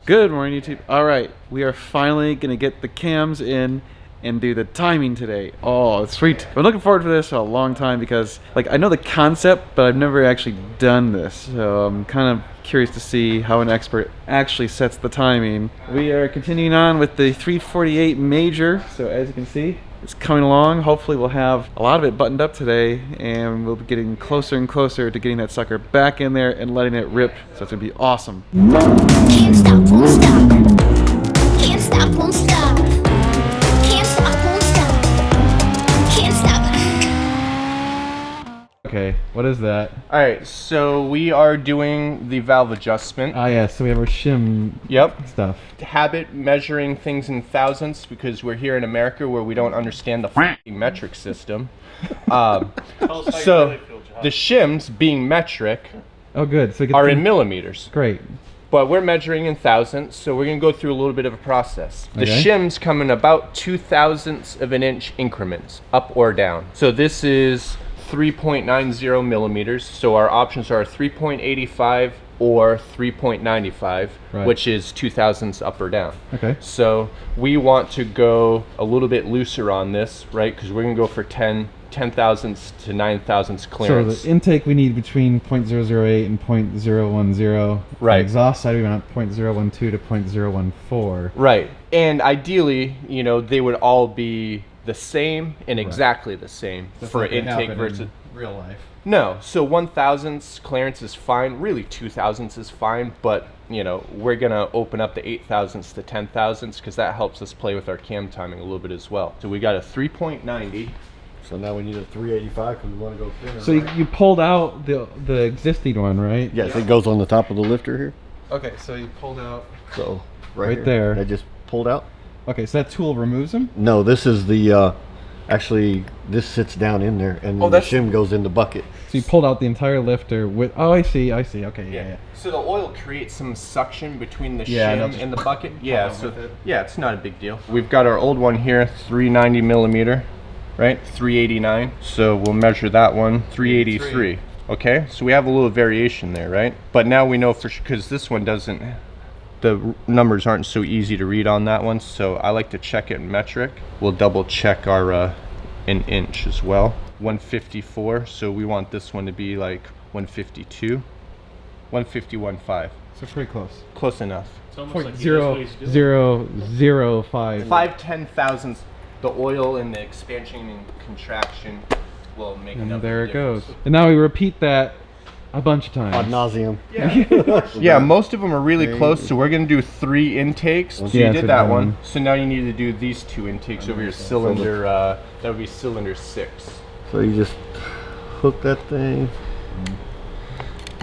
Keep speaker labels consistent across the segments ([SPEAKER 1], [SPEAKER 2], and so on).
[SPEAKER 1] Good morning, YouTube. All right, we are finally gonna get the cams in and do the timing today. Oh, it's sweet. I've been looking forward to this for a long time because, like, I know the concept, but I've never actually done this. So I'm kind of curious to see how an expert actually sets the timing. We are continuing on with the 348 major. So as you can see, it's coming along. Hopefully we'll have a lot of it buttoned up today, and we'll be getting closer and closer to getting that sucker back in there and letting it rip. So it's gonna be awesome.
[SPEAKER 2] Can't stop, won't stop. Can't stop, won't stop. Can't stop, won't stop. Can't stop.
[SPEAKER 1] Okay, what is that?
[SPEAKER 3] Alright, so we are doing the valve adjustment.
[SPEAKER 1] Ah, yeah, so we have our shim stuff.
[SPEAKER 3] Habit measuring things in thousandths because we're here in America where we don't understand the f***ing metric system. So the shims, being metric,
[SPEAKER 1] Oh, good. So it gets
[SPEAKER 3] are in millimeters.
[SPEAKER 1] Great.
[SPEAKER 3] But we're measuring in thousandths, so we're going to go through a little bit of a process. The
[SPEAKER 1] Okay.
[SPEAKER 3] shims come in about 0.02 of an inch increments, up or down. So this is 3.90 millimeters, so our options are 3.85 or 3.95,
[SPEAKER 1] Right.
[SPEAKER 3] which is 0.02 up or down.
[SPEAKER 1] Okay.
[SPEAKER 3] So we want to go a little bit looser on this, right? Because we're going to go for 10 thousandths to 9 thousandths clearance.
[SPEAKER 1] So the intake we need between 0.008 and 0.010.
[SPEAKER 3] Right.
[SPEAKER 1] The exhaust side we want 0.012 to 0.014.
[SPEAKER 3] Right. And ideally, you know, they would all be the same and exactly the same for intake versus
[SPEAKER 1] real life.
[SPEAKER 3] No. So 1,000ths clearance is fine. Really 2,000ths is fine, but you know, we're gonna open up the 8,000ths to 10,000ths because that helps us play with our cam timing a little bit as well. So we got a 3.90.
[SPEAKER 4] So now we need a 385 because we want to go thinner.
[SPEAKER 1] So you pulled out the existing one, right?
[SPEAKER 4] Yes, it goes on the top of the lifter here.
[SPEAKER 1] Okay, so you pulled out.
[SPEAKER 4] So
[SPEAKER 1] Right
[SPEAKER 4] here,
[SPEAKER 1] there.
[SPEAKER 4] that just pulled out.
[SPEAKER 1] Okay, so that tool removes them?
[SPEAKER 4] No, this is the actually this sits down in there and then the shim goes in the bucket.
[SPEAKER 1] So you pulled out the entire lifter with. Oh, I see. Okay, yeah.
[SPEAKER 3] So the oil creates some suction between the
[SPEAKER 1] Yeah, and it'll
[SPEAKER 3] shim
[SPEAKER 1] just
[SPEAKER 3] and the bucket. Yeah,
[SPEAKER 1] pop
[SPEAKER 3] so
[SPEAKER 1] with it.
[SPEAKER 3] yeah, it's not a big deal. We've got our old one here, 390 millimeter, right? 389. So we'll measure that one, 383. Okay, so we have a little variation there, right? But now we know for sure because this one doesn't. The numbers aren't so easy to read on that one, so I like to check it in metric. We'll double check our in inch as well. 154. So we want this one to be like 152. 151.5.
[SPEAKER 1] So pretty close.
[SPEAKER 3] Close enough.
[SPEAKER 5] It's almost
[SPEAKER 1] Point
[SPEAKER 5] like
[SPEAKER 1] zero zero zero five.
[SPEAKER 3] 5 10,000ths. The oil and the expansion and contraction will make
[SPEAKER 1] And
[SPEAKER 3] enough
[SPEAKER 1] there
[SPEAKER 3] of a
[SPEAKER 1] it goes.
[SPEAKER 3] difference.
[SPEAKER 1] And now we repeat that a bunch of times.
[SPEAKER 4] Ad nauseum.
[SPEAKER 3] Yeah, most of them are really close, so we're gonna do 3 intakes. So
[SPEAKER 1] Yeah,
[SPEAKER 3] you
[SPEAKER 1] so
[SPEAKER 3] did that
[SPEAKER 1] done.
[SPEAKER 3] one. So now you need to do these 2 intakes over your cylinder. That would be cylinder 6.
[SPEAKER 4] So you just hook that thing.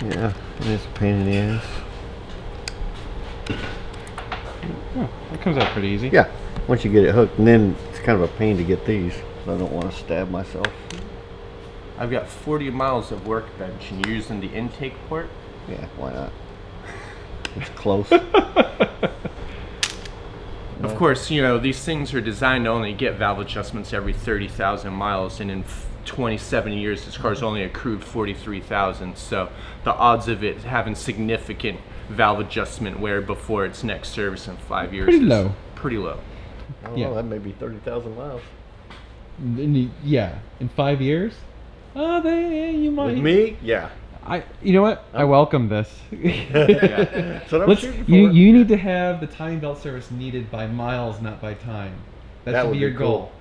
[SPEAKER 4] Yeah, and it's a pain in the ass.
[SPEAKER 1] Oh, that comes out pretty easy.
[SPEAKER 4] Yeah, once you get it hooked, and then it's kind of a pain to get these. So I don't want to stab myself.
[SPEAKER 3] I've got 40 miles of workbench, and you're using the intake port.
[SPEAKER 4] Yeah, why not? It's close.
[SPEAKER 3] Of course, you know, these things are designed to only get valve adjustments every 30,000 miles, and in 27 years, this car's only accrued 43,000. So the odds of it having significant valve adjustment wear before its next service in 5 years
[SPEAKER 1] Pretty
[SPEAKER 3] is
[SPEAKER 1] low.
[SPEAKER 3] pretty low.
[SPEAKER 4] I don't know, that may be 30,000 miles.
[SPEAKER 1] Yeah, in 5 years? You might.
[SPEAKER 4] With me? Yeah.
[SPEAKER 1] You know what? I welcome this.
[SPEAKER 4] That's what I'm
[SPEAKER 1] Let's.
[SPEAKER 4] shooting for.
[SPEAKER 1] You need to have the timing belt service needed by miles, not by time. That should
[SPEAKER 4] would
[SPEAKER 1] be your
[SPEAKER 4] cool.
[SPEAKER 1] goal.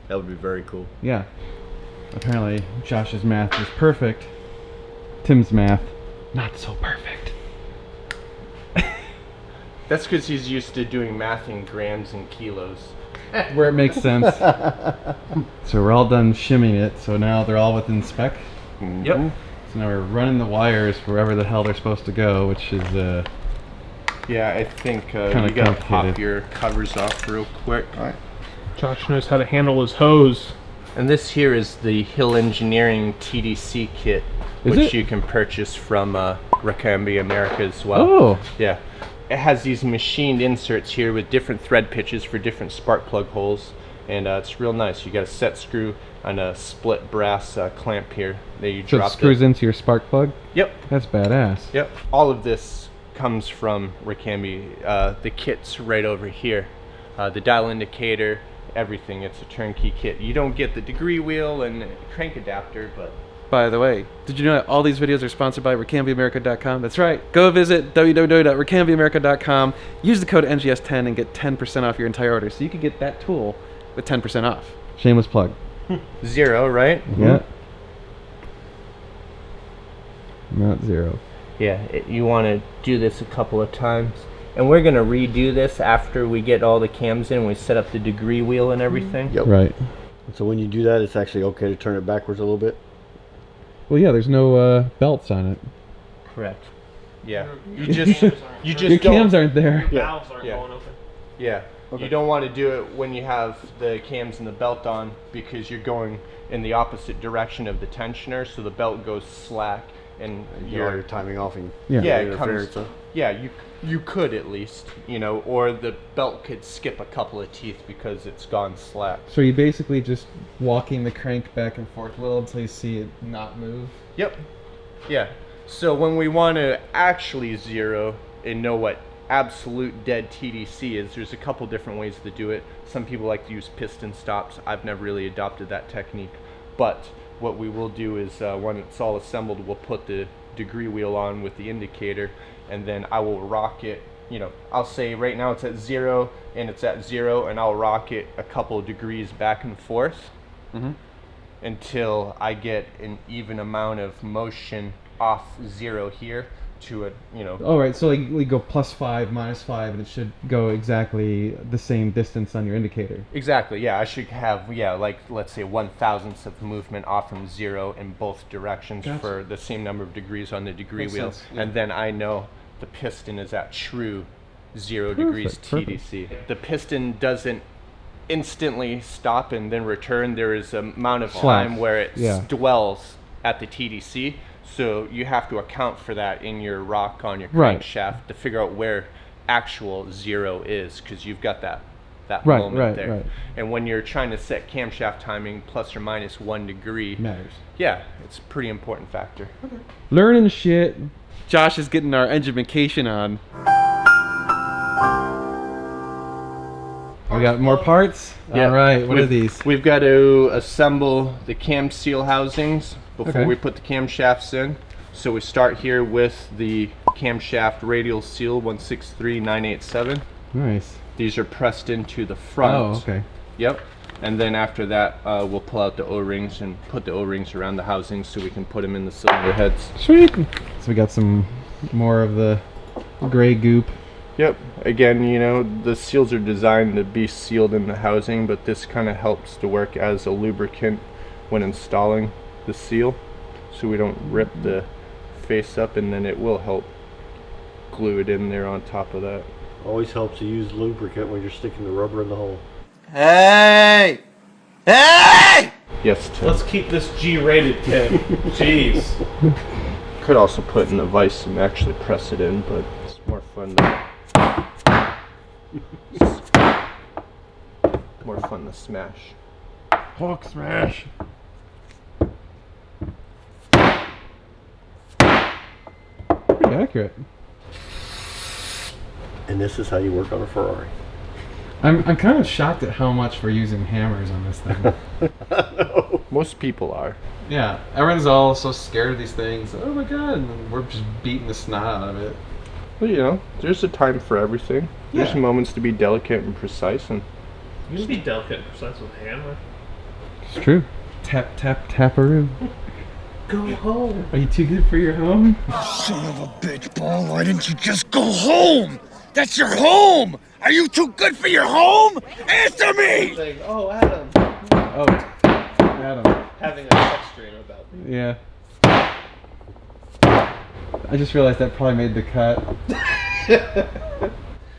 [SPEAKER 4] That would be very cool.
[SPEAKER 1] Yeah. Apparently, Josh's math is perfect. Tim's math, not so perfect.
[SPEAKER 3] That's because he's used to doing math in grams and kilos.
[SPEAKER 1] Where it makes sense. So we're all done shimming it. So now they're all within spec.
[SPEAKER 3] Yep.
[SPEAKER 1] So now we're running the wires wherever the hell they're supposed to go, which is
[SPEAKER 3] Yeah, I think you
[SPEAKER 1] Kinda
[SPEAKER 3] gotta pop
[SPEAKER 1] complicated.
[SPEAKER 3] your covers off real quick.
[SPEAKER 4] Alright.
[SPEAKER 5] Josh knows how to handle his hose.
[SPEAKER 3] And this here is the Hill Engineering TDC kit,
[SPEAKER 1] Is
[SPEAKER 3] which
[SPEAKER 1] it?
[SPEAKER 3] you can purchase from Ricambie America as well.
[SPEAKER 1] Oh.
[SPEAKER 3] Yeah. It has these machined inserts here with different thread pitches for different spark plug holes, and it's real nice. You got a set screw and a split brass clamp here that you
[SPEAKER 1] So it
[SPEAKER 3] drop.
[SPEAKER 1] screws into your spark plug?
[SPEAKER 3] Yep.
[SPEAKER 1] That's badass.
[SPEAKER 3] Yep. All of this comes from Ricambi. The kit's right over here. The dial indicator, everything. It's a turnkey kit. You don't get the degree wheel and crank adapter, but...
[SPEAKER 1] By the way, did you know that all these videos are sponsored by RicambiAmerica.com? That's right. Go visit www.ricambiamerica.com. Use the code NGS10 and get 10% off your entire order. So you can get that tool with 10% off. Shameless plug.
[SPEAKER 3] 0, right?
[SPEAKER 1] Yeah. Not 0.
[SPEAKER 3] Yeah, you want to do this a couple of times. And we're going to redo this after we get all the cams in. We set up the degree wheel and everything.
[SPEAKER 4] Yep.
[SPEAKER 1] Right.
[SPEAKER 4] So when you do that, it's actually okay to turn it backwards a little bit.
[SPEAKER 1] Well, yeah, there's no belts on it.
[SPEAKER 3] Correct. Yeah. You
[SPEAKER 5] Your
[SPEAKER 3] just
[SPEAKER 1] Your
[SPEAKER 3] don't.
[SPEAKER 1] cams aren't there.
[SPEAKER 5] valves aren't
[SPEAKER 3] Yeah.
[SPEAKER 5] going open.
[SPEAKER 3] Yeah.
[SPEAKER 4] Okay.
[SPEAKER 3] You don't want to do it when you have the cams and the belt on, because you're going in the opposite direction of the tensioner, so the belt goes slack and
[SPEAKER 4] You get all your timing off and
[SPEAKER 1] Yeah.
[SPEAKER 3] yeah,
[SPEAKER 4] your
[SPEAKER 3] it comes.
[SPEAKER 4] interference, huh?
[SPEAKER 3] Yeah, you could at least, you know, or the belt could skip a couple of teeth because it's gone slack.
[SPEAKER 1] So you're basically just walking the crank back and forth a little until you see it not move?
[SPEAKER 3] Yep. Yeah. So when we want to actually zero and know what absolute dead TDC is, there's a couple different ways to do it. Some people like to use piston stops. I've never really adopted that technique. But what we will do is when it's all assembled, we'll put the degree wheel on with the indicator, and then I will rock it. You know, I'll say right now it's at 0 and it's at 0, and I'll rock it a couple of degrees back and forth until I get an even amount of motion off 0 here to a, you know.
[SPEAKER 1] Oh, right. So like we go +5, -5, and it should go exactly the same distance on your indicator.
[SPEAKER 3] Exactly, yeah. I should have, like, let's say 1/1000th of movement off from 0 in both directions.
[SPEAKER 1] Gotcha.
[SPEAKER 3] For the same number of degrees on the degree
[SPEAKER 1] Makes
[SPEAKER 3] wheel.
[SPEAKER 1] sense, yeah.
[SPEAKER 3] And then I know the piston is at true 0 degrees
[SPEAKER 1] Perfect.
[SPEAKER 3] TDC. The piston doesn't instantly stop and then return. There is an amount of
[SPEAKER 1] Slack,
[SPEAKER 3] time where it
[SPEAKER 1] yeah.
[SPEAKER 3] dwells at the TDC. So you have to account for that in your rock on your
[SPEAKER 1] Right.
[SPEAKER 3] crankshaft to figure out where actual 0 is, because you've got that
[SPEAKER 1] Right,
[SPEAKER 3] moment
[SPEAKER 1] right,
[SPEAKER 3] there.
[SPEAKER 1] right.
[SPEAKER 3] And when you're trying to set camshaft timing plus or minus 1 degree,
[SPEAKER 1] Matters.
[SPEAKER 3] yeah, it's a pretty important factor.
[SPEAKER 1] Learning shit. Josh is getting our engine on. We got more parts?
[SPEAKER 3] Yeah.
[SPEAKER 1] All right, what are
[SPEAKER 3] We've-
[SPEAKER 1] these?
[SPEAKER 3] We've got to assemble the cam seal housings before
[SPEAKER 1] Okay.
[SPEAKER 3] we put the camshafts in. So we start here with the camshaft radial seal 163987.
[SPEAKER 1] Nice.
[SPEAKER 3] These are pressed into the front.
[SPEAKER 1] Oh, okay.
[SPEAKER 3] Yep. And then after that, we'll pull out the O-rings and put the O-rings around the housings so we can put them in the cylinder heads.
[SPEAKER 1] Sweet. So we got some more of the gray goop.
[SPEAKER 3] Yep. Again, you know, the seals are designed to be sealed in the housing, but this kind of helps to work as a lubricant when installing the seal, so we don't rip the face up, and then it will help glue it in there on top of that.
[SPEAKER 4] Always helps to use lubricant when you're sticking the rubber in the hole.
[SPEAKER 3] Yes, Tim.
[SPEAKER 5] Let's keep this G-rated, Tim. Jeez.
[SPEAKER 3] Could also put in the vise and actually press it in, but it's more fun to smash.
[SPEAKER 1] Hulk smash. Pretty accurate.
[SPEAKER 4] And this is how you work on a Ferrari.
[SPEAKER 1] I'm kind of shocked at how much we're using hammers on this thing.
[SPEAKER 3] Most people are.
[SPEAKER 1] Yeah, everyone's all so scared of these things. Oh my god, and then we're just beating the snot out of it.
[SPEAKER 3] Well, you know, there's a time for everything. There's
[SPEAKER 1] Yeah.
[SPEAKER 3] moments to be delicate and precise, and
[SPEAKER 5] You can be delicate and precise with a hammer.
[SPEAKER 1] It's true. Tap, tap, taparoo.
[SPEAKER 5] Go home.
[SPEAKER 1] Are you too good for your home?
[SPEAKER 6] Son of a bitch, Paul, why didn't you just go home? That's your home! Are you too good for your home? Answer me!
[SPEAKER 5] Saying, oh, Adam.
[SPEAKER 1] Oh, Adam.
[SPEAKER 5] Having a sex dream about me.
[SPEAKER 1] Yeah. I just realized that probably made the cut.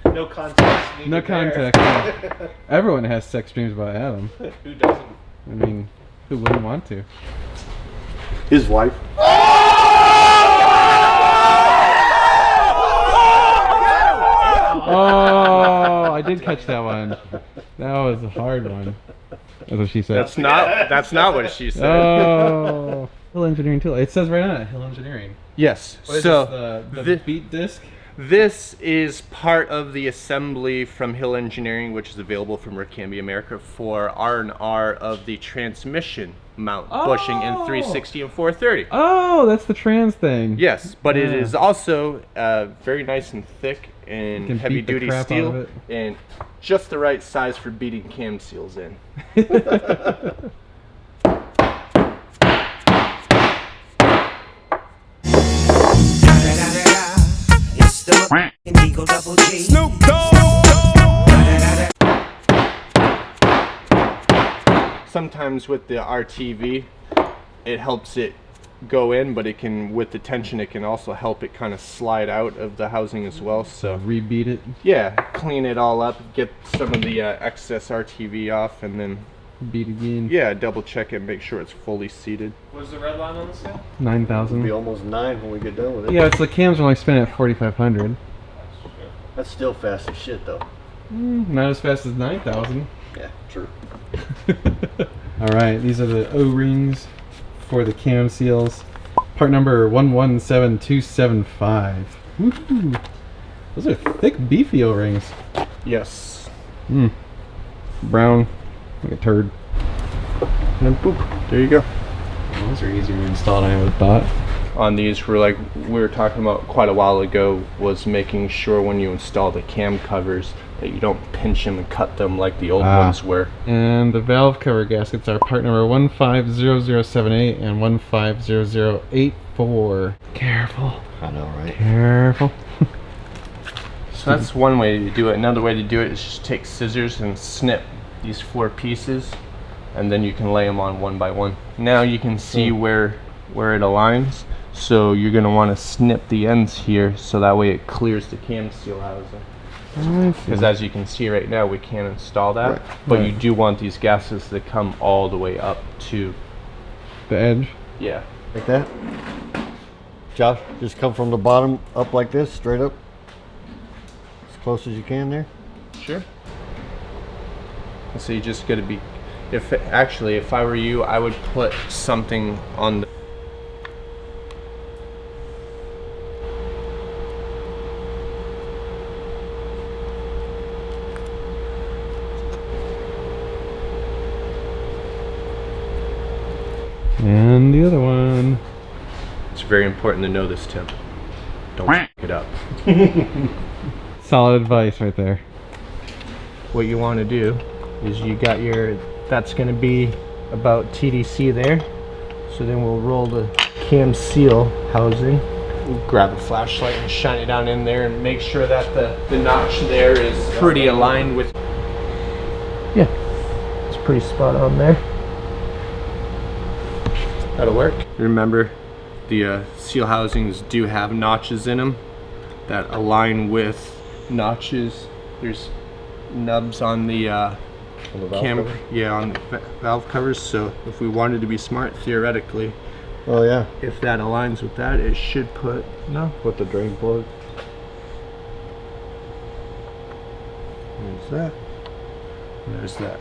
[SPEAKER 5] No context.
[SPEAKER 1] No
[SPEAKER 5] needed there.
[SPEAKER 1] context. Everyone has sex dreams about Adam.
[SPEAKER 5] Who doesn't?
[SPEAKER 1] I mean, who wouldn't want to?
[SPEAKER 4] His wife.
[SPEAKER 1] Oh, I did catch that one. That was a hard one. That's what she said.
[SPEAKER 3] that's not what she said.
[SPEAKER 1] Oh, Hill Engineering tool. It says right on it, Hill Engineering.
[SPEAKER 3] Yes.
[SPEAKER 1] What is
[SPEAKER 3] So
[SPEAKER 1] this, the
[SPEAKER 3] thi-
[SPEAKER 1] beat disc?
[SPEAKER 3] This is part of the assembly from Hill Engineering, which is available from Ricambie America for R&R of the transmission mount bushing in 360 and 430.
[SPEAKER 1] Oh, that's the trans thing.
[SPEAKER 3] Yes, but it
[SPEAKER 1] Yeah.
[SPEAKER 3] is also very nice and thick
[SPEAKER 1] You
[SPEAKER 3] and
[SPEAKER 1] can
[SPEAKER 3] heavy
[SPEAKER 1] beat the
[SPEAKER 3] duty
[SPEAKER 1] crap out
[SPEAKER 3] steel
[SPEAKER 1] of it.
[SPEAKER 3] and just the right size for beating cam seals in. Sometimes with the RTV, it helps it go in, but it can, with the tension, it can also help it kind of slide out of the housing as well. So
[SPEAKER 1] Rebeat it.
[SPEAKER 3] yeah, clean it all up, get some of the excess RTV off, and then
[SPEAKER 1] Beat again.
[SPEAKER 3] yeah, double check it, make sure it's fully seated.
[SPEAKER 5] What's the red line on the scale?
[SPEAKER 1] 9,000.
[SPEAKER 4] Be almost 9 when we get done with it.
[SPEAKER 1] Yeah, it's the cams are only spinning at 4,500.
[SPEAKER 4] That's still fast as shit, though.
[SPEAKER 1] Not as fast as 9,000.
[SPEAKER 4] Yeah, true.
[SPEAKER 1] All right, these are the O-rings for the cam seals. Part number 117275. Woohoo! Those are thick, beefy O-rings.
[SPEAKER 3] Yes.
[SPEAKER 1] Brown, like a turd.
[SPEAKER 3] And then boop, there you go.
[SPEAKER 1] Those are easier to install than I would have thought.
[SPEAKER 3] On these, we were talking about quite a while ago, was making sure when you install the cam covers that you don't pinch them and cut them like the old ones were.
[SPEAKER 1] And the valve cover gaskets are part number 150078 and 150084. Careful.
[SPEAKER 4] I know, right?
[SPEAKER 1] Careful.
[SPEAKER 3] So that's one way to do it. Another way to do it is just take scissors and snip these 4 pieces, and then you can lay them on one by one. Now you can see where it aligns. So you're going to want to snip the ends here so that way it clears the cam seal housing. Because as you can see right now, we can't install that, but you do want these gaskets to come all the way up to
[SPEAKER 1] The edge.
[SPEAKER 3] yeah.
[SPEAKER 4] Like that? Josh, just come from the bottom up like this, straight up. As close as you can there.
[SPEAKER 3] Sure. So you just got to be. If I were you, I would put something on the.
[SPEAKER 1] And the other one.
[SPEAKER 3] It's very important to know this, Tim. Don't f it up.
[SPEAKER 1] Solid advice right there.
[SPEAKER 3] What you want to do is you got your. That's going to be about TDC there. So then we'll roll the cam seal housing. We'll grab a flashlight and shine it down in there and make sure that the notch there is pretty aligned with. Yeah, it's pretty spot on there. That'll work. Remember, the seal housings do have notches in them that align with notches. There's nubs on the cam, yeah, on the valve covers. So if we wanted to be smart, theoretically,
[SPEAKER 4] Oh yeah.
[SPEAKER 3] if that aligns with that, it should put
[SPEAKER 4] With the drain plug.
[SPEAKER 3] There's that. And there's that.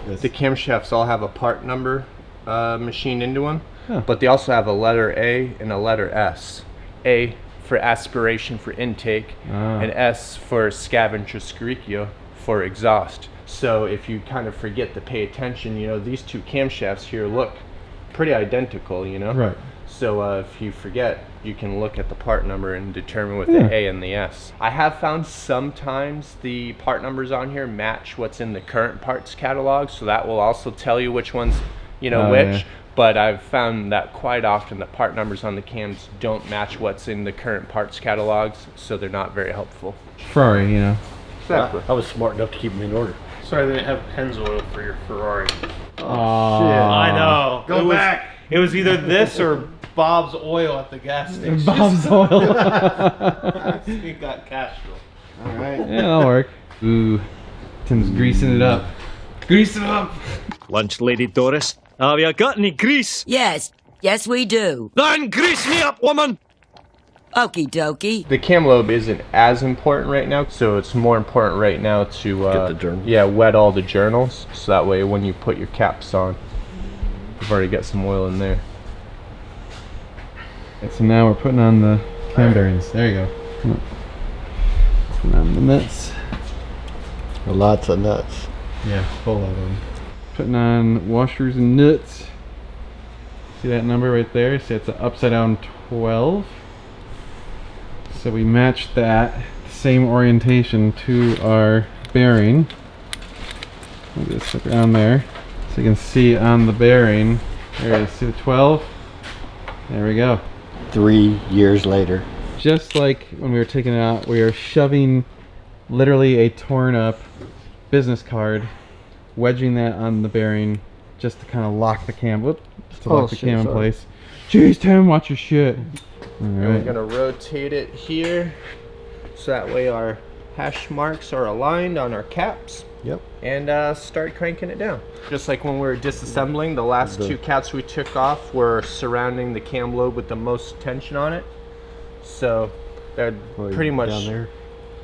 [SPEAKER 4] Yes.
[SPEAKER 3] The camshafts all have a part number machined into them,
[SPEAKER 1] Huh.
[SPEAKER 3] but they also have a letter A and a letter S. A for aspiration for intake, and S for scavenger scirocchio for exhaust. So if you kind of forget to pay attention, you know, these two camshafts here look pretty identical, you know?
[SPEAKER 1] Right.
[SPEAKER 3] So if you forget, you can look at the part number and determine with
[SPEAKER 1] Yeah.
[SPEAKER 3] the A and the S. I have found sometimes the part numbers on here match what's in the current parts catalog, so that will also tell you which ones, you know,
[SPEAKER 1] Oh,
[SPEAKER 3] which.
[SPEAKER 1] yeah.
[SPEAKER 3] But I've found that quite often the part numbers on the cams don't match what's in the current parts catalogs, so they're not very helpful.
[SPEAKER 1] Ferrari, you know.
[SPEAKER 3] Exactly.
[SPEAKER 4] I was smart enough to keep them in order.
[SPEAKER 5] Sorry, they didn't have Pennzoil for your Ferrari.
[SPEAKER 1] I
[SPEAKER 5] I know.
[SPEAKER 4] Go back.
[SPEAKER 5] It was either this or Bob's Oil at the gas station.
[SPEAKER 1] Bob's oil.
[SPEAKER 5] He got Castro.
[SPEAKER 4] All right.
[SPEAKER 1] Yeah, that'll work. Ooh, Tim's greasing it up. Grease it up.
[SPEAKER 7] Lunch, Lady Doris. Have you got any grease?
[SPEAKER 8] Yes, we do.
[SPEAKER 7] Then grease me up, woman!
[SPEAKER 8] Okie dokie.
[SPEAKER 3] The cam lobe isn't as important right now, so it's more important right now to
[SPEAKER 4] Get the journals.
[SPEAKER 3] yeah, wet all the journals, so that way when you put your caps on, you've already got some oil in there.
[SPEAKER 1] And so now we're putting on the cam bearings. There you go. Putting on the nuts.
[SPEAKER 4] Lots of nuts.
[SPEAKER 1] Yeah, full of them. Putting on washers and nuts. See that number right there? See, it's an upside down 12. So we matched that same orientation to our bearing. I'll just look around there so you can see on the bearing. There it is. See the 12? There we go.
[SPEAKER 4] 3 years later.
[SPEAKER 1] Just like when we were taking it out, we are shoving literally a torn up business card, wedging that on the bearing just to kind of lock the cam. Whoop, just to lock the cam in place. Jeez, Tim, watch your shit. All
[SPEAKER 3] And
[SPEAKER 1] right.
[SPEAKER 3] we're gonna rotate it here, so that way our hash marks are aligned on our caps.
[SPEAKER 4] Yep.
[SPEAKER 3] And start cranking it down. Just like when we were disassembling, the last two caps we took off were surrounding the cam lobe with the most tension on it. So that would pretty much,
[SPEAKER 4] down there.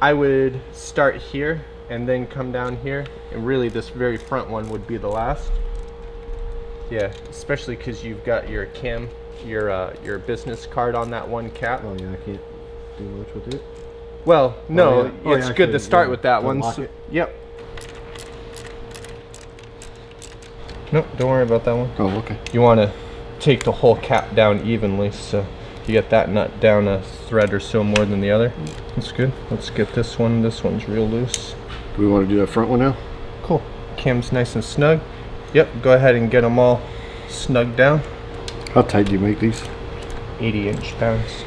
[SPEAKER 3] I would start here and then come down here, and really this very front one would be the last. Yeah, especially because you've got your cam, your business card on that one cap.
[SPEAKER 4] Oh yeah, I can't do much with it.
[SPEAKER 3] Well, no,
[SPEAKER 4] yeah. Oh,
[SPEAKER 3] it's
[SPEAKER 4] yeah,
[SPEAKER 3] good to
[SPEAKER 4] actually,
[SPEAKER 3] start
[SPEAKER 4] yeah,
[SPEAKER 3] with that
[SPEAKER 4] to
[SPEAKER 3] one.
[SPEAKER 4] lock
[SPEAKER 3] So,
[SPEAKER 4] it.
[SPEAKER 3] yep. Nope, don't worry about that one.
[SPEAKER 4] Oh, okay.
[SPEAKER 3] You want to take the whole cap down evenly, so you get that nut down a thread or so more than the other. That's good. Let's get this one. This one's real loose.
[SPEAKER 4] Do we want to do that front one now?
[SPEAKER 3] Cool. Cam's nice and snug. Yep, go ahead and get them all snug down.
[SPEAKER 4] How tight do you make these?
[SPEAKER 3] 80 inch-pounds.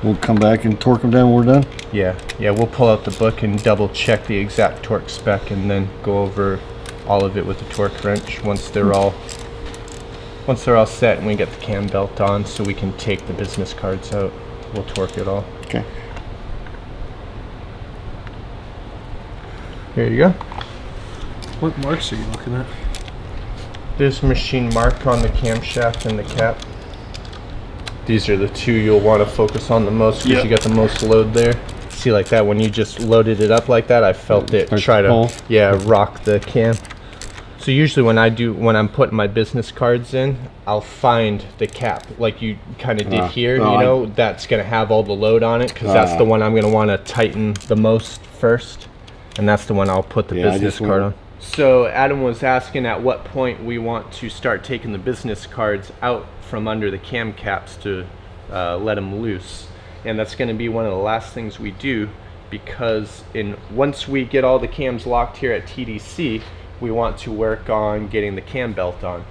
[SPEAKER 4] We'll come back and torque them down when we're done.
[SPEAKER 3] Yeah, we'll pull out the book and double check the exact torque spec and then go over all of it with the torque wrench once they're all set and we get the cam belt on, so we can take the business cards out. We'll torque it all.
[SPEAKER 4] Okay.
[SPEAKER 3] Here you go.
[SPEAKER 5] What marks are you looking at?
[SPEAKER 3] There's machine mark on the camshaft and the cap. These are the two you'll want to focus on the most because you got the most load there. See, like that, when you just loaded it up like that, I felt it
[SPEAKER 1] Starts
[SPEAKER 3] try
[SPEAKER 1] to pull.
[SPEAKER 3] to, yeah, rock the cam. So usually when I'm putting my business cards in, I'll find the cap like you kind of did here, you know, that's going to have all the load on it, because that's the one I'm going to want to tighten the most first, and that's the one I'll put the business card on. So Adam was asking at what point we want to start taking the business cards out from under the cam caps to let them loose, and that's going to be one of the last things we do, because once we get all the cams locked here at TDC, we want to work on getting the cam belt on.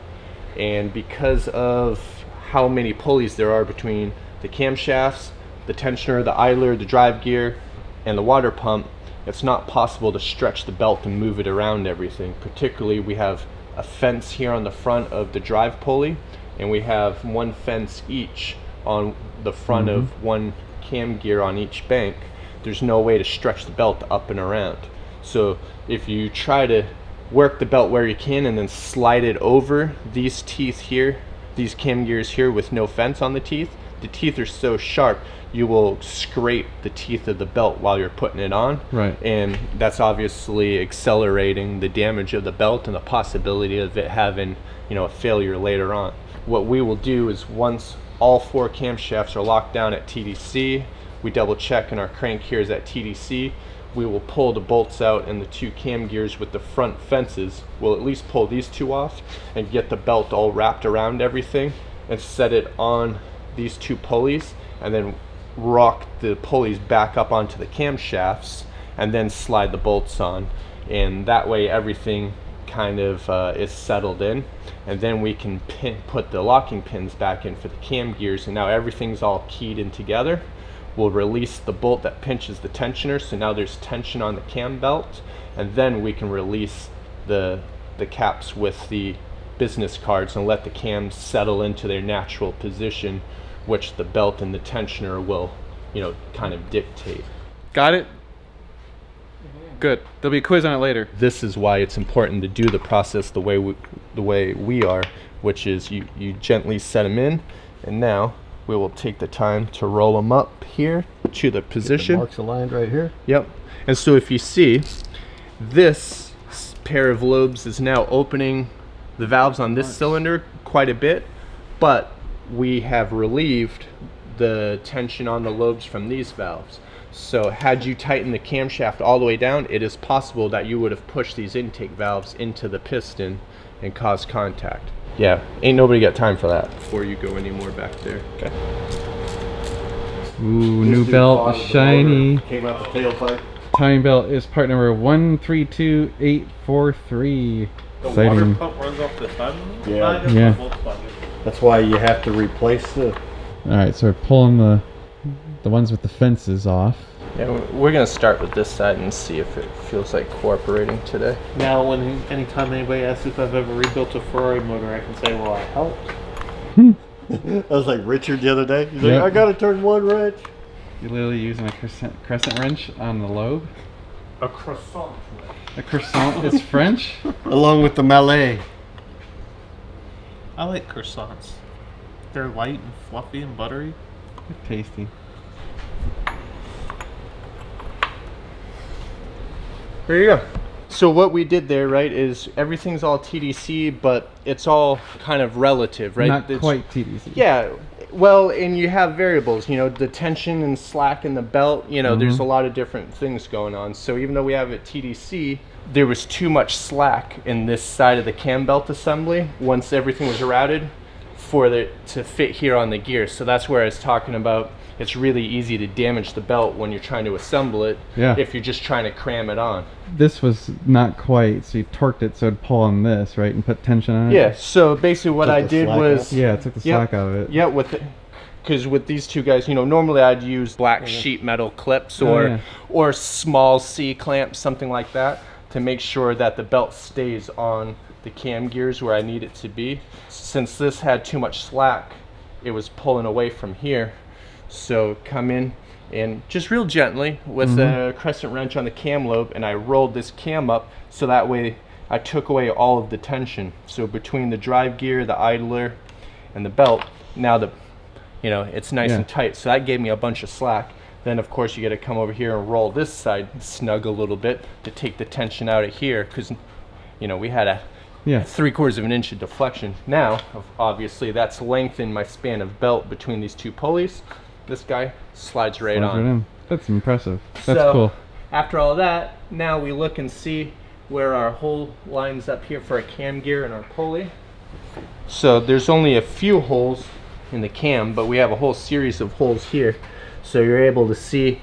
[SPEAKER 3] And because of how many pulleys there are between the camshafts, the tensioner, the idler, the drive gear, and the water pump, it's not possible to stretch the belt and move it around everything. Particularly, we have a fence here on the front of the drive pulley, and we have one fence each on the front of one cam gear on each bank. There's no way to stretch the belt up and around. So if you try to work the belt where you can and then slide it over these teeth here, these cam gears here with no fence on the teeth are so sharp you will scrape the teeth of the belt while you're putting it on.
[SPEAKER 1] Right.
[SPEAKER 3] And that's obviously accelerating the damage of the belt and the possibility of it having, a failure later on. What we will do is, once all 4 camshafts are locked down at TDC, we double check and our crank here is at TDC, we will pull the bolts out and the 2 cam gears with the front fences. We'll at least pull these 2 off and get the belt all wrapped around everything and set it on these 2 pulleys, and then rock the pulleys back up onto the camshafts and then slide the bolts on. And that way everything kind of is settled in, and then we can put the locking pins back in for the cam gears, and now everything's all keyed in together. We'll release the bolt that pinches the tensioner, so now there's tension on the cam belt, and then we can release the caps with the business cards and let the cams settle into their natural position, which the belt and the tensioner will, kind of dictate.
[SPEAKER 1] Got it? Good. There'll be a quiz on it later.
[SPEAKER 3] This is why it's important to do the process the way we are, which is you gently set them in, and now we will take the time to roll them up here to the position.
[SPEAKER 4] The marks aligned right here.
[SPEAKER 3] Yep. And so if you see, this pair of lobes is now opening the valves on this cylinder quite a bit, but we have relieved the tension on the lobes from these valves. So had you tightened the camshaft all the way down, it is possible that you would have pushed these intake valves into the piston and caused contact. Yeah, ain't nobody got time for that before you go any more back there. Okay.
[SPEAKER 1] Ooh, new belt, shiny.
[SPEAKER 4] Came out the tailpipe.
[SPEAKER 1] Timing belt is part number 132843.
[SPEAKER 5] The water
[SPEAKER 1] Exciting.
[SPEAKER 5] pump runs off the side of the
[SPEAKER 4] Yeah.
[SPEAKER 1] Yeah.
[SPEAKER 4] That's why you have to replace the.
[SPEAKER 1] Alright, so we're pulling the ones with the fences off.
[SPEAKER 3] Yeah, we're gonna start with this side and see if it feels like cooperating today.
[SPEAKER 5] Now, anytime anybody asks if I've ever rebuilt a Ferrari motor, I can say, well, I helped.
[SPEAKER 4] I was like Richard the other day. He's
[SPEAKER 1] Yep.
[SPEAKER 4] like, I gotta turn one wrench.
[SPEAKER 1] You're literally using a crescent wrench on the lobe.
[SPEAKER 5] A croissant.
[SPEAKER 1] A croissant is French?
[SPEAKER 4] Along with the Malay.
[SPEAKER 5] I like croissants. They're light and fluffy and buttery.
[SPEAKER 1] Tasty.
[SPEAKER 3] There you go. So what we did there, right, is everything's all TDC, but it's all kind of relative, right?
[SPEAKER 1] Not
[SPEAKER 3] It's-
[SPEAKER 1] quite TDC.
[SPEAKER 3] Yeah, well, and you have variables, you know, the tension and slack in the belt, you know, there's a lot of different things going on. So even though we have it TDC, there was too much slack in this side of the cam belt assembly once everything was routed for it to fit here on the gear. So that's where I was talking about it's really easy to damage the belt when you're trying to assemble it if you're just trying to cram it on.
[SPEAKER 1] This was not quite, so you torqued it so it'd pull on this, right, and put tension on it?
[SPEAKER 3] Yeah, so basically what
[SPEAKER 4] Took
[SPEAKER 3] I
[SPEAKER 4] the
[SPEAKER 3] did
[SPEAKER 4] slack
[SPEAKER 3] was...
[SPEAKER 1] Yeah, it took the slack out of it.
[SPEAKER 3] Yeah, because with these two guys, you know, normally I'd use black sheet metal clips or small C clamps, something like that, to make sure that the belt stays on the cam gears where I need it to be. Since this had too much slack, it was pulling away from here. So come in and just real gently with a crescent wrench on the cam lobe, and I rolled this cam up so that way I took away all of the tension. So between the drive gear, the idler, and the belt, now you know, it's nice and tight. So that gave me a bunch of slack. Then of course you got to come over here and roll this side snug a little bit to take the tension out of here, because you know we had a 3/4 of an inch of deflection. Now obviously that's lengthened my span of belt between these two pulleys. This guy slides right on.
[SPEAKER 1] That's impressive. That's
[SPEAKER 3] So,
[SPEAKER 1] cool.
[SPEAKER 3] After all that, now we look and see where our hole lines up here for our cam gear and our pulley. So there's only a few holes in the cam, but we have a whole series of holes here. So you're able to see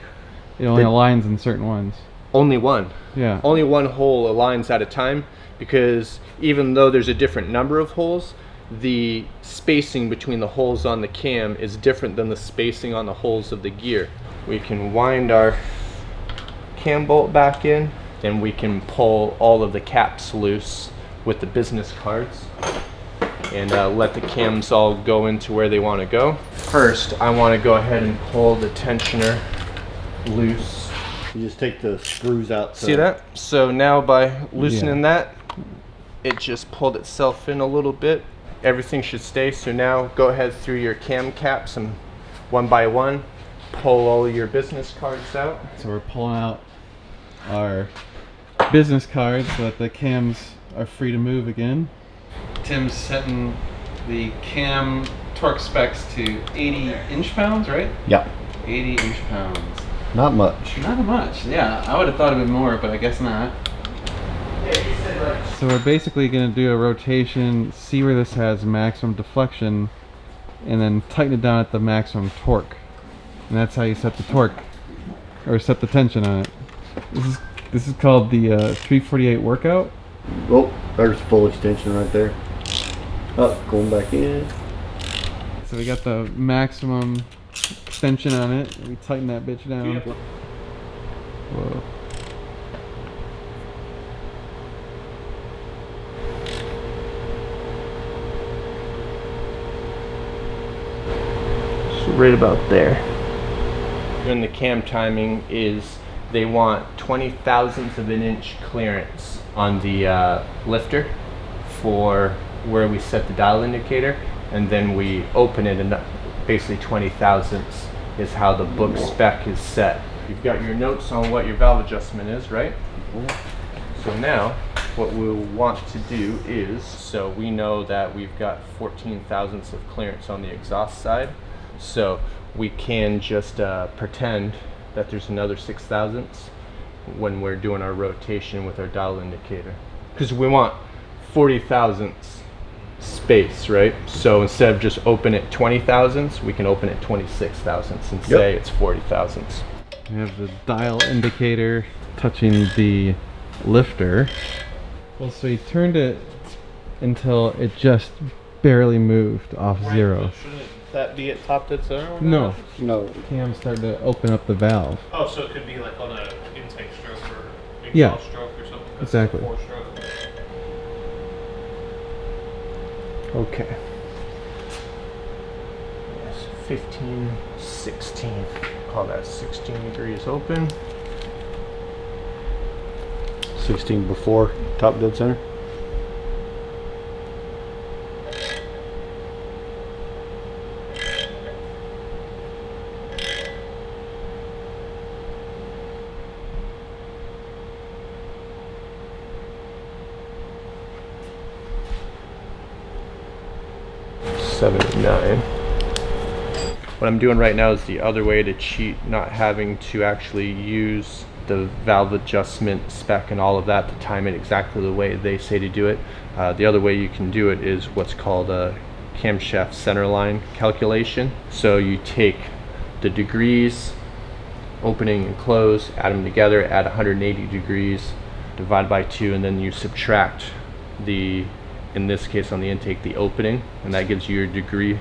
[SPEAKER 1] It only aligns in certain ones.
[SPEAKER 3] only one.
[SPEAKER 1] Yeah.
[SPEAKER 3] Only one hole aligns at a time, because even though there's a different number of holes, the spacing between the holes on the cam is different than the spacing on the holes of the gear. We can wind our cam bolt back in, and we can pull all of the caps loose with the business cards and let the cams all go into where they want to go. First, I want to go ahead and pull the tensioner loose.
[SPEAKER 4] You just take the screws out.
[SPEAKER 3] See that? So now by loosening that, it just pulled itself in a little bit. Everything should stay. So now go ahead through your cam caps and one by one pull all of your business cards out.
[SPEAKER 1] So we're pulling out our business cards so that the cams are free to move again. Tim's setting the cam torque specs to 80 inch-pounds, right?
[SPEAKER 4] Yeah.
[SPEAKER 1] 80 inch-pounds.
[SPEAKER 4] Not much.
[SPEAKER 1] Not much, yeah. I would have thought of it more, but I guess not. So we're basically going to do a rotation, see where this has maximum deflection, and then tighten it down at the maximum torque. And that's how you set the torque, or set the tension on it. This is called the 348 workout.
[SPEAKER 4] Oh, there's full extension right there. Oh, going back in.
[SPEAKER 1] So we got the maximum extension on it. We tighten that bitch down. Whoa.
[SPEAKER 3] So right about there. And the cam timing is they want 20 thousandths of an inch clearance on the lifter for where we set the dial indicator, and then we open it, and basically 20 thousandths is how the book spec is set. You've got your notes on what your valve adjustment is, right? So now what we'll want to do is, so we know that we've got 14 thousandths of clearance on the exhaust side, so we can just pretend that there's another 6/1000 when we're doing our rotation with our dial indicator. Because we want 40/1000 space, right? So instead of just open at 20/1000, we can open at 26/1000 and say it's 40/1000.
[SPEAKER 1] We have the dial indicator touching the lifter. Well, so he turned it until it just barely moved off zero.
[SPEAKER 5] Shouldn't that be at top dead center?
[SPEAKER 1] No,
[SPEAKER 4] No.
[SPEAKER 1] Cam started to open up the valve.
[SPEAKER 5] Oh, so it could be like on an intake stroke or
[SPEAKER 1] Yeah.
[SPEAKER 5] exhaust stroke or something. That's
[SPEAKER 1] Exactly.
[SPEAKER 5] 4-stroke.
[SPEAKER 3] Okay. Yes, 15, 16. Call that 16 degrees open.
[SPEAKER 4] 16 before top dead center.
[SPEAKER 3] What I'm doing right now is the other way to cheat, not having to actually use the valve adjustment spec and all of that to time it exactly the way they say to do it. The other way you can do it is what's called a camshaft centerline calculation. So you take the degrees, opening and close, add them together at 180 degrees, divide by 2, and then you subtract the, in this case on the intake, the opening, and that gives you your degree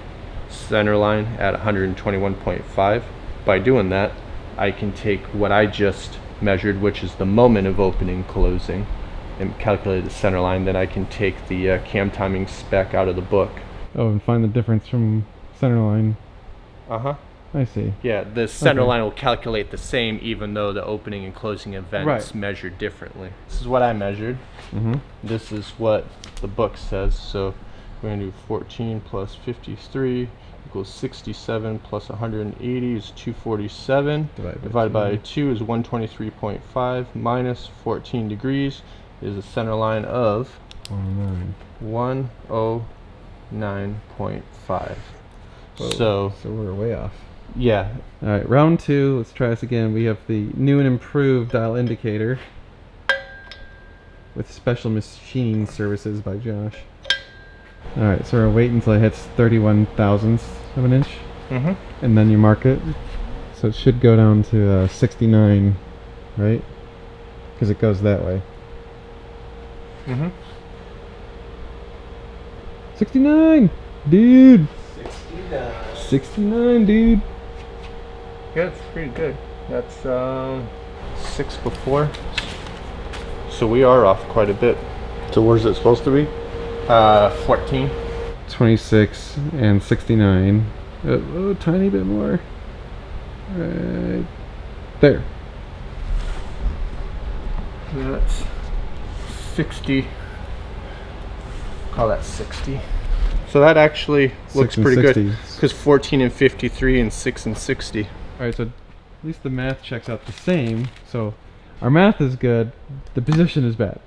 [SPEAKER 3] center line at 121.5. By doing that, I can take what I just measured, which is the moment of opening closing, and calculate the center line. Then I can take the cam timing spec out of the book.
[SPEAKER 1] Oh, and find the difference from center line. I see.
[SPEAKER 3] Yeah, the center line will calculate the same even though the opening and closing events measure differently. This is what I measured. This is what the book says. So we're going to do 14 plus 53 equals 67 plus 180 is 247. Divided by 2 is 123.5 minus 14 degrees is a center line of 109.5. So
[SPEAKER 1] we're way off.
[SPEAKER 3] yeah,
[SPEAKER 1] All right, round 2. Let's try this again. We have the new and improved dial indicator with special machining services by Josh. All right, so we're waiting until it hits 31 thousandths of an inch, and then you mark it. So it should go down to 69, right? Because it goes that way. 69, dude. 69, dude.
[SPEAKER 3] yeah, it's pretty good. That's 6 before. So we are off quite a bit.
[SPEAKER 4] So where's it supposed to be?
[SPEAKER 3] 14.
[SPEAKER 1] 26 and 69. Oh, tiny bit more. Right there.
[SPEAKER 3] That's 60. Call that 60. So that actually looks
[SPEAKER 1] 6 and
[SPEAKER 3] pretty good
[SPEAKER 1] 60.
[SPEAKER 3] because 14 and 53 and 6 and 60.
[SPEAKER 1] All right, so at least the math checks out the same. So our math is good. The position is bad.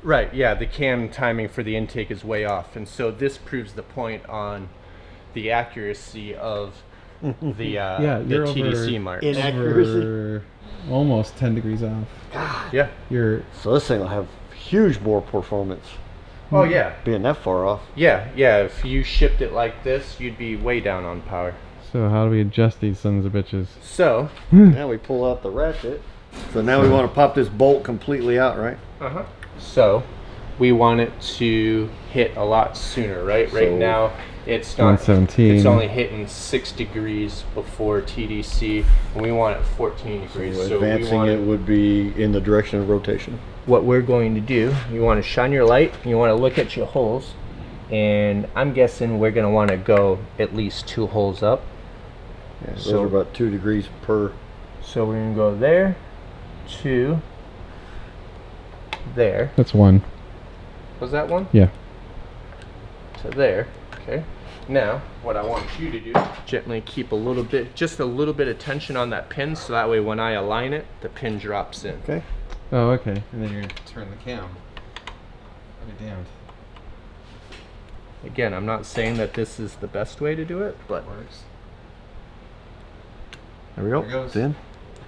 [SPEAKER 3] Right, yeah, the cam timing for the intake is way off, and so this proves the point on the accuracy of the
[SPEAKER 1] you're
[SPEAKER 3] TDC
[SPEAKER 1] over
[SPEAKER 3] marks.
[SPEAKER 4] Inaccuracy.
[SPEAKER 1] Over almost 10 degrees off.
[SPEAKER 3] Yeah.
[SPEAKER 1] You're
[SPEAKER 4] So this thing will have huge more performance.
[SPEAKER 3] Oh yeah.
[SPEAKER 4] Being that far off.
[SPEAKER 3] Yeah. If you shipped it like this, you'd be way down on power.
[SPEAKER 1] so how do we adjust these sons of bitches?
[SPEAKER 3] So.
[SPEAKER 4] Now we pull out the ratchet. So now we want to pop this bolt completely out, right?
[SPEAKER 3] So we want it to hit a lot sooner, right? Right
[SPEAKER 4] So
[SPEAKER 3] now it's not.
[SPEAKER 1] 117.
[SPEAKER 3] It's only hitting 6 degrees before TDC, and we want it 14 degrees.
[SPEAKER 4] So
[SPEAKER 3] So we
[SPEAKER 4] advancing
[SPEAKER 3] want
[SPEAKER 4] it would be in the direction of rotation.
[SPEAKER 3] what we're going to do, you want to shine your light, you want to look at your holes, and I'm guessing we're going to want to go at least 2 holes up.
[SPEAKER 4] Yeah, those
[SPEAKER 3] So-
[SPEAKER 4] are about 2 degrees per.
[SPEAKER 3] So we're going to go there, 2, there.
[SPEAKER 1] That's 1.
[SPEAKER 3] Was that 1?
[SPEAKER 1] Yeah.
[SPEAKER 3] To there. Okay. Now, what I want you to do, gently keep just a little bit of tension on that pin, so that way when I align it, the pin drops in.
[SPEAKER 4] Okay.
[SPEAKER 1] Oh, okay. And then you're gonna turn the cam. I'll be damned.
[SPEAKER 3] Again, I'm not saying that this is the best way to do it, but
[SPEAKER 4] There we go.
[SPEAKER 1] There it goes.
[SPEAKER 4] It's in.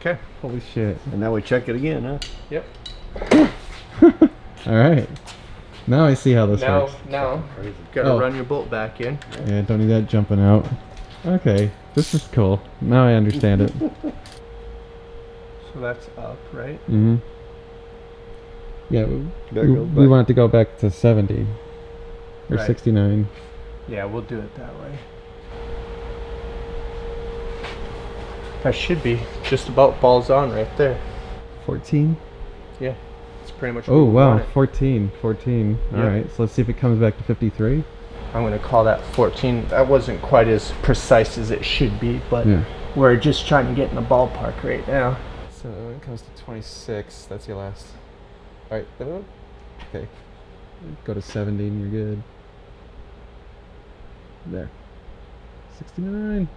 [SPEAKER 3] Okay.
[SPEAKER 1] Holy shit.
[SPEAKER 4] And now we check it again, huh?
[SPEAKER 3] Yep.
[SPEAKER 1] All right. Now I see how this works.
[SPEAKER 3] Now, gotta
[SPEAKER 1] Oh.
[SPEAKER 3] run your bolt back in.
[SPEAKER 1] Yeah, don't need that jumping out. Okay, this is cool. Now I understand it.
[SPEAKER 3] So that's up, right?
[SPEAKER 1] Mm-hmm. Yeah,
[SPEAKER 4] There it goes
[SPEAKER 1] we
[SPEAKER 4] back.
[SPEAKER 1] want it to go back to 70 or
[SPEAKER 3] Right.
[SPEAKER 1] 69.
[SPEAKER 3] Yeah, we'll do it that way. That should be just about balls on right there.
[SPEAKER 1] 14?
[SPEAKER 3] Yeah, it's pretty much.
[SPEAKER 1] Oh,
[SPEAKER 3] where we
[SPEAKER 1] wow,
[SPEAKER 3] want it.
[SPEAKER 1] 14. All
[SPEAKER 3] Yeah.
[SPEAKER 1] right, so let's see if it comes back to 53.
[SPEAKER 3] I'm gonna call that 14. That wasn't quite as precise as it should be, but
[SPEAKER 1] Yeah.
[SPEAKER 3] we're just trying to get in the ballpark right now.
[SPEAKER 1] So when it comes to 26, that's your last. All right, okay. Go to 70 and you're good. There. 69.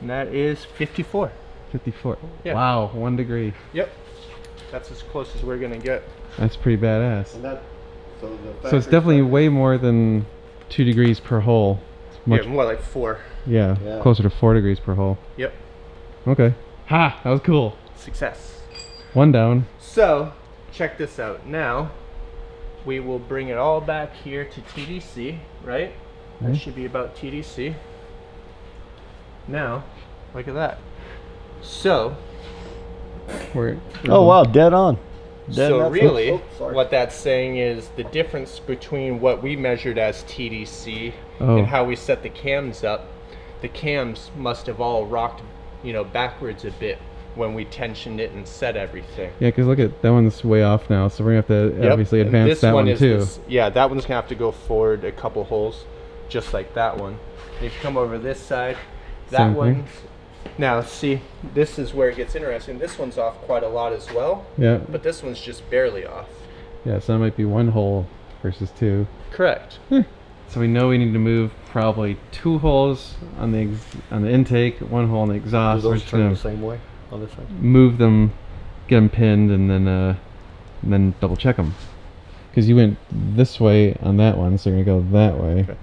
[SPEAKER 3] And that is 54.
[SPEAKER 1] 54.
[SPEAKER 3] Yeah.
[SPEAKER 1] Wow, 1 degree.
[SPEAKER 3] Yep. That's as close as we're gonna get.
[SPEAKER 1] That's pretty badass.
[SPEAKER 4] And that, so the
[SPEAKER 1] So it's
[SPEAKER 4] factory
[SPEAKER 1] definitely
[SPEAKER 4] started-
[SPEAKER 1] way more than 2 degrees per hole. It's much,
[SPEAKER 3] Yeah, more like 4.
[SPEAKER 1] yeah,
[SPEAKER 4] Yeah.
[SPEAKER 1] closer to 4 degrees per hole.
[SPEAKER 3] Yep.
[SPEAKER 1] Okay. Ha! That was cool.
[SPEAKER 3] Success.
[SPEAKER 1] 1 down.
[SPEAKER 3] So, check this out. Now, we will bring it all back here to TDC, right? That
[SPEAKER 1] Okay.
[SPEAKER 3] should be about TDC. Now, look at that. So,
[SPEAKER 1] We're
[SPEAKER 4] Oh wow, dead on. Dead
[SPEAKER 3] so
[SPEAKER 4] nuts.
[SPEAKER 3] really,
[SPEAKER 4] Oh, sorry.
[SPEAKER 3] what that's saying is the difference between what we measured as TDC
[SPEAKER 1] Oh.
[SPEAKER 3] and how we set the cams up. The cams must have all rocked, backwards a bit when we tensioned it and set everything.
[SPEAKER 1] Yeah, because look at that one's way off now, so we're gonna have to obviously
[SPEAKER 3] and
[SPEAKER 1] advance
[SPEAKER 3] this
[SPEAKER 1] that one
[SPEAKER 3] is
[SPEAKER 1] too.
[SPEAKER 3] yeah, that one's gonna have to go forward a couple holes, just like that one. If you come over this side, that
[SPEAKER 1] Same thing.
[SPEAKER 3] one's. Now, see, this is where it gets interesting. This one's off quite a lot as well,
[SPEAKER 1] Yeah,
[SPEAKER 3] but this one's just barely off.
[SPEAKER 1] yeah. So that might be 1 hole versus 2.
[SPEAKER 3] Correct.
[SPEAKER 1] So we know we need to move probably 2 holes on the intake, 1 hole on the
[SPEAKER 4] Do
[SPEAKER 1] exhaust. We're
[SPEAKER 4] those
[SPEAKER 1] just
[SPEAKER 4] turn
[SPEAKER 1] gonna
[SPEAKER 4] the same way on this side?
[SPEAKER 1] move them, get them pinned, and then double check them. Because you went this way on that one, so you're gonna go that way.
[SPEAKER 3] Okay.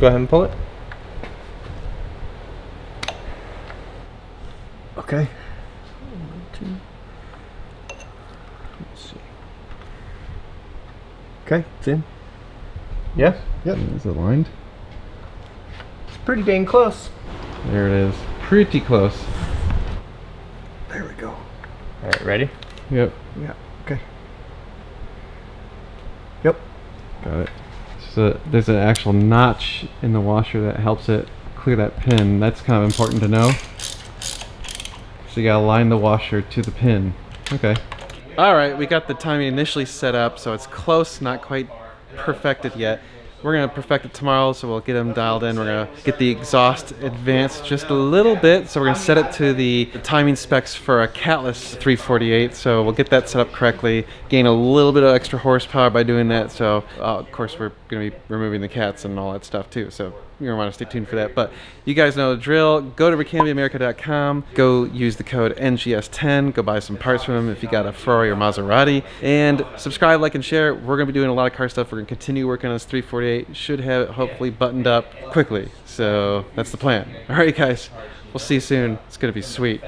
[SPEAKER 3] Go ahead and pull it.
[SPEAKER 4] Okay.
[SPEAKER 3] Let's see.
[SPEAKER 4] Okay, it's in.
[SPEAKER 3] Yeah,
[SPEAKER 4] Yep.
[SPEAKER 1] Is it lined?
[SPEAKER 3] it's pretty dang close.
[SPEAKER 1] There it is. Pretty close.
[SPEAKER 4] There we go.
[SPEAKER 3] All right, ready?
[SPEAKER 1] Yep.
[SPEAKER 4] Yeah. Okay. Yep.
[SPEAKER 1] Got it. So there's an actual notch in the washer that helps it clear that pin. That's kind of important to know. So you gotta line the washer to the pin. Okay. All right, we got the timing initially set up, so it's close, not quite perfected yet. We're gonna perfect it tomorrow, so we'll get them dialed in. We're gonna get the exhaust advanced just a little bit, so we're gonna set it to the timing specs for a catless 348. So we'll get that set up correctly, gain a little bit of extra horsepower by doing that. So of course we're gonna be removing the cats and all that stuff too. So you're gonna want to stay tuned for that. But you guys know the drill. Go to recambiamerica.com. Go use the code NGS10. Go buy some parts from them if you got a Ferrari or Maserati. And subscribe, like, and share. We're gonna be doing a lot of car stuff. We're gonna continue working on this 348. Should have it hopefully buttoned up quickly. So that's the plan. All right, guys. We'll see you soon. It's gonna be sweet.